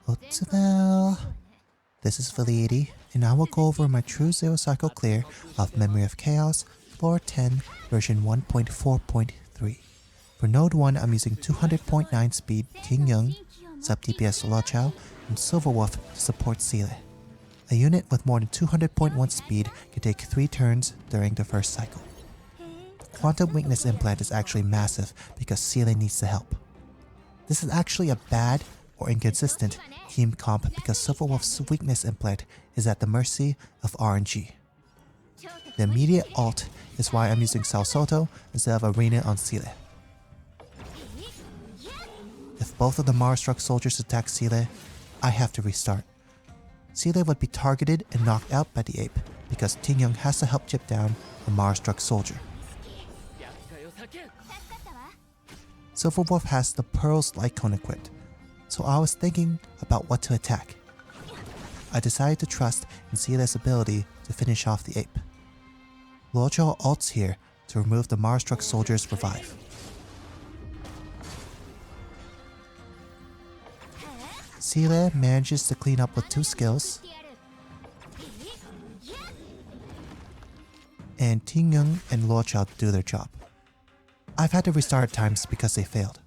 Well, this is Validity, and I will go over my true zero cycle clear of Memory of Chaos, Floor 10, version 1.4.3. For Node 1, I'm using 200.9 speed Tingyun, sub DPS Lochao, and Silverwolf to support Seele. A unit with more than 200.1 speed can take 3 turns during the first cycle. The Quantum Weakness implant is actually massive because Seele needs the help. This is actually a bad or inconsistent team comp because Silverwolf's weakness implant is at the mercy of RNG. The immediate ult is why I'm using Salsoto instead of Arena on Seele. If both of the Mara-struck soldiers attack Seele, I have to restart. Seele would be targeted and knocked out by the ape because Tingyun has to help chip down a Mara-struck soldier. Silverwolf has the Pearl's Light Cone equipped, so I was thinking about what to attack. I decided to trust in Seele's ability to finish off the ape. Lochao ults here to remove the Mara-struck soldier's revive. Seele manages to clean up with 2 skills, and Tingyun and Lochao do their job. I've had to restart at times because they failed.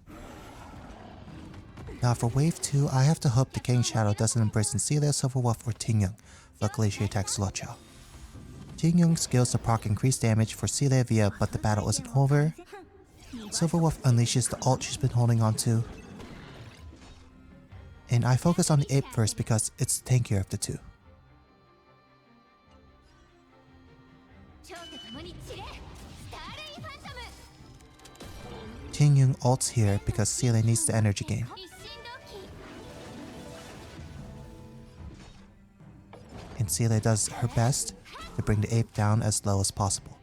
Now for wave 2, I have to hope the King Shadow doesn't imprison Seele, Silverwolf, or Tingyun. Luckily she attacks Lochao. Tingyun skills to proc increased damage for Seele via but the battle isn't over. Silverwolf unleashes the ult she's been holding on to. And I focus on the ape first because it's the tankier of the two. Tingyun ults here because Seele needs the energy gain. And Seele does her best to bring the ape down as low as possible.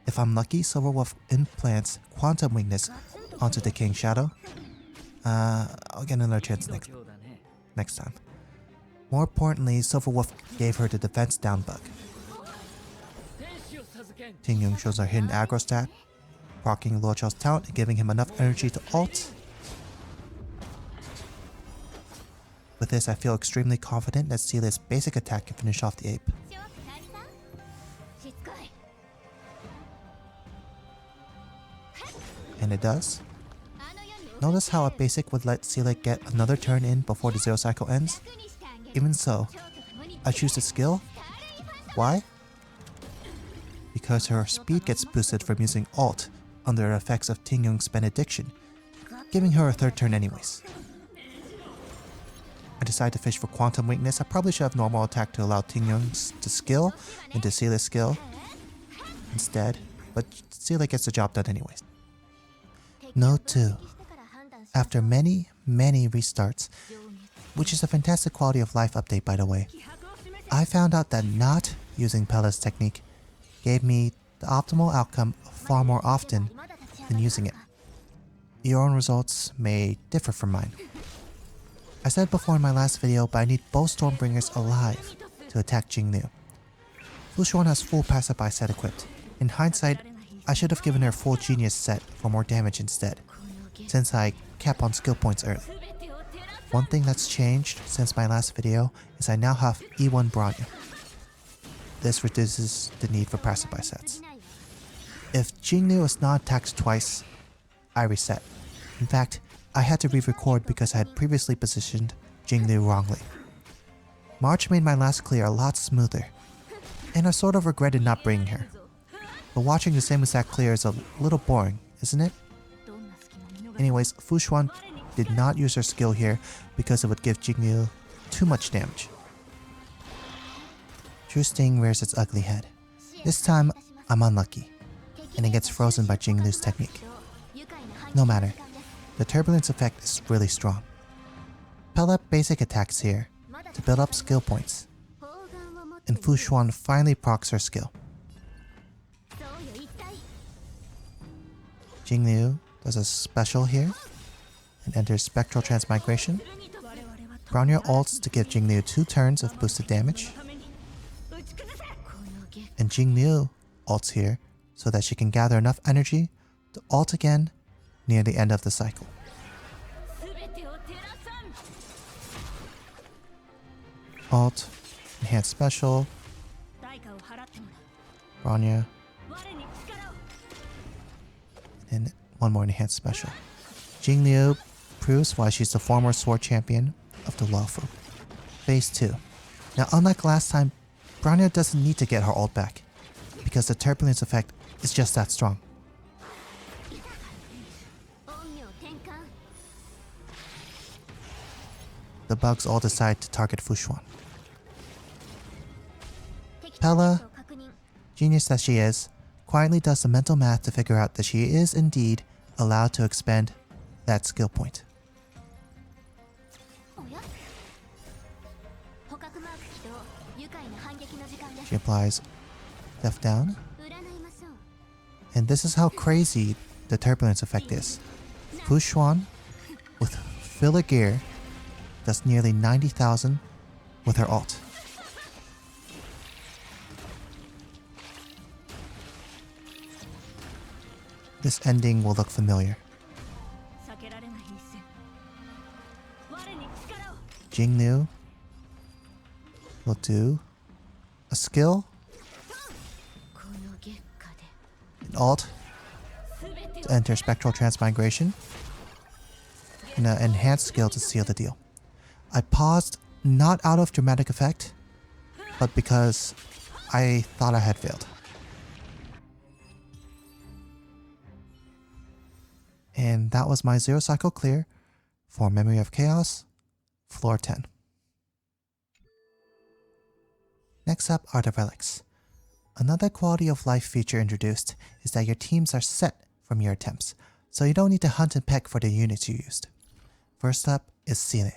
If I'm lucky, Silverwolf implants Quantum Weakness onto the King Shadow. I'll get another chance next time. More importantly, Silverwolf gave her the defense down bug. Tingyun shows her hidden aggro stat, proccing Lochao's talent and giving him enough energy to ult. With this, I feel extremely confident that Seele's basic attack can finish off the ape. And it does. Notice how a basic would let Seele get another turn in before the zero cycle ends? Even so, I choose the skill. Why? Because her speed gets boosted from using ult under the effects of Tingyun's benediction, giving her a 3rd turn anyways. I decide to fish for Quantum Weakness. I probably should have normal attack to allow Tingyun to skill into Seele's skill instead, but Seele gets the job done anyways. Note 2. After many restarts, which is a fantastic quality of life update by the way, I found out that not using Pella's technique gave me the optimal outcome far more often than using it. Your own results may differ from mine. I said before in my last video, but I need both Stormbringers alive to attack Jingnu. Fu Xuan has full Pacify set equipped. In hindsight, I should have given her full Genius set for more damage instead, since I cap on skill points early. One thing that's changed since my last video is I now have E1 Bronya. This reduces the need for Pacify sets. If Jingnu is not attacked twice, I reset. In fact, I had to re-record because I had previously positioned Jingnu wrongly. March made my last clear a lot smoother, and I sort of regretted not bringing her. But watching the same exact clear is a little boring, isn't it? Anyways, Fu Xuan did not use her skill here because it would give Jingnu too much damage. True Sting rears its ugly head. This time, I'm unlucky, and it gets frozen by Jingnu's technique. No matter, the turbulence effect is really strong. Pella basic attacks here to build up skill points, and Fu Xuan finally procs her skill. Jingnu does a special here and enters Spectral Transmigration. Bronya ults to give Jingnu 2 turns of boosted damage. And Jingnu ults here so that she can gather enough energy to ult again near the end of the cycle. Alt, enhanced special, Bronya, and one more enhanced special. Jingliu proves why she's the former sword champion of the Luofu. Phase 2. Now unlike last time, Bronya doesn't need to get her ult back, because the turbulence effect is just that strong. The bugs all decide to target Fushuan. Pella, genius that she is, quietly does the mental math to figure out that she is indeed allowed to expend that skill point. She applies Death Down. And this is how crazy the turbulence effect is. Fushuan, with filler gear, does nearly 90,000 with her ult. This ending will look familiar. Jingliu will do a skill, an ult to enter Spectral Transmigration, and an enhanced skill to seal the deal. I paused not out of dramatic effect, but because I thought I had failed. And that was my 0 cycle clear for Memory of Chaos, floor 10. Next up are the relics. Another quality of life feature introduced is that your teams are set from your attempts, so you don't need to hunt and peck for the units you used. First up is Sine.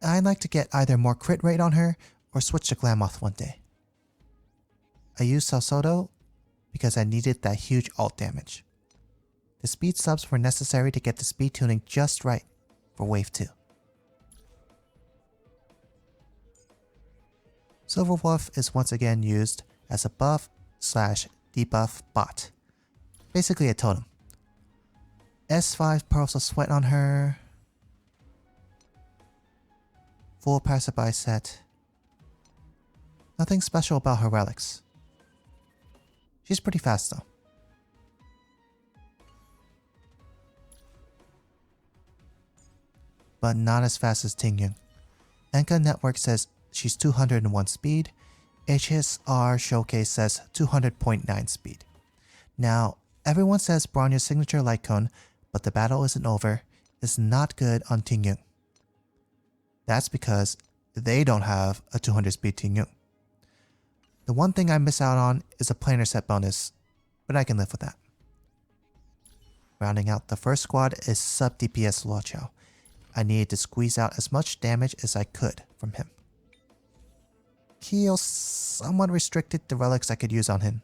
I'd like to get either more crit rate on her or switch to Glamoth one day. I used Salsodo because I needed that huge ult damage. The speed subs were necessary to get the speed tuning just right for wave 2. Silverwolf is once again used as a buff/debuff bot. Basically a totem. S5 Pearls of Sweat on her. Full passerby set. Nothing special about her relics. She's pretty fast though. But not as fast as Tingyun. Enka Network says she's 201 speed. HSR Showcase says 200.9 speed. Now, everyone says Bronya's signature light cone, but the battle isn't over, is not good on Tingyun. That's because they don't have a 200 speed Tingyun. The one thing I miss out on is a planar set bonus, but I can live with that. Rounding out the first squad is sub DPS Luochao. I needed to squeeze out as much damage as I could from him. Keel somewhat restricted the relics I could use on him.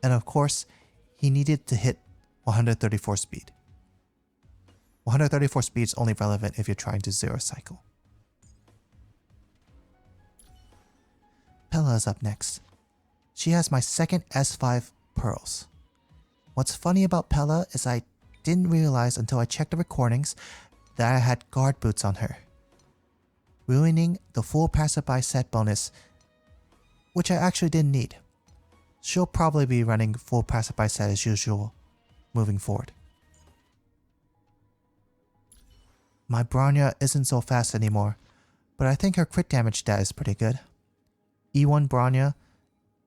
And of course, he needed to hit 134 speed. 134 speed is only relevant if you're trying to 0 cycle. Pella is up next. She has my second S5 pearls. What's funny about Pella is I didn't realize until I checked the recordings that I had guard boots on her, ruining the full passerby set bonus, which I actually didn't need. She'll probably be running full passerby set as usual moving forward. My Bronya isn't so fast anymore, but I think her crit damage stat is pretty good. E1 Bronya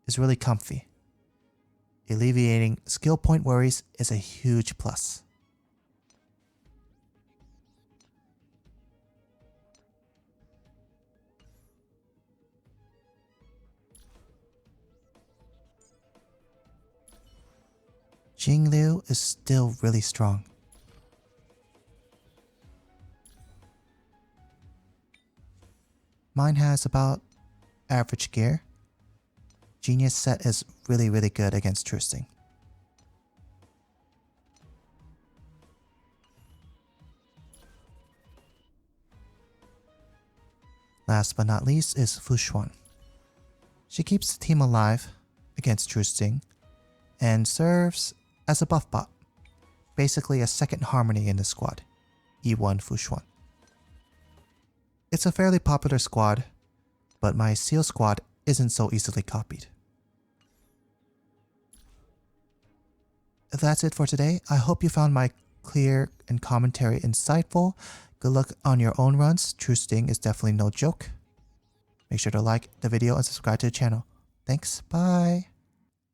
is really comfy. Alleviating skill point worries is a huge plus. Jingliu is still really strong. Mine has about average gear. Genius set is really good against Trusting. Last but not least is Fushuan. She keeps the team alive against Trusting and serves as a buff bot, basically a second harmony in the squad, E1 Fushuan. It's a fairly popular squad, but my Seal squad isn't so easily copied. That's it for today. I hope you found my clear and commentary insightful. Good luck on your own runs. True Sting is definitely no joke. Make sure to like the video and subscribe to the channel. Thanks, bye!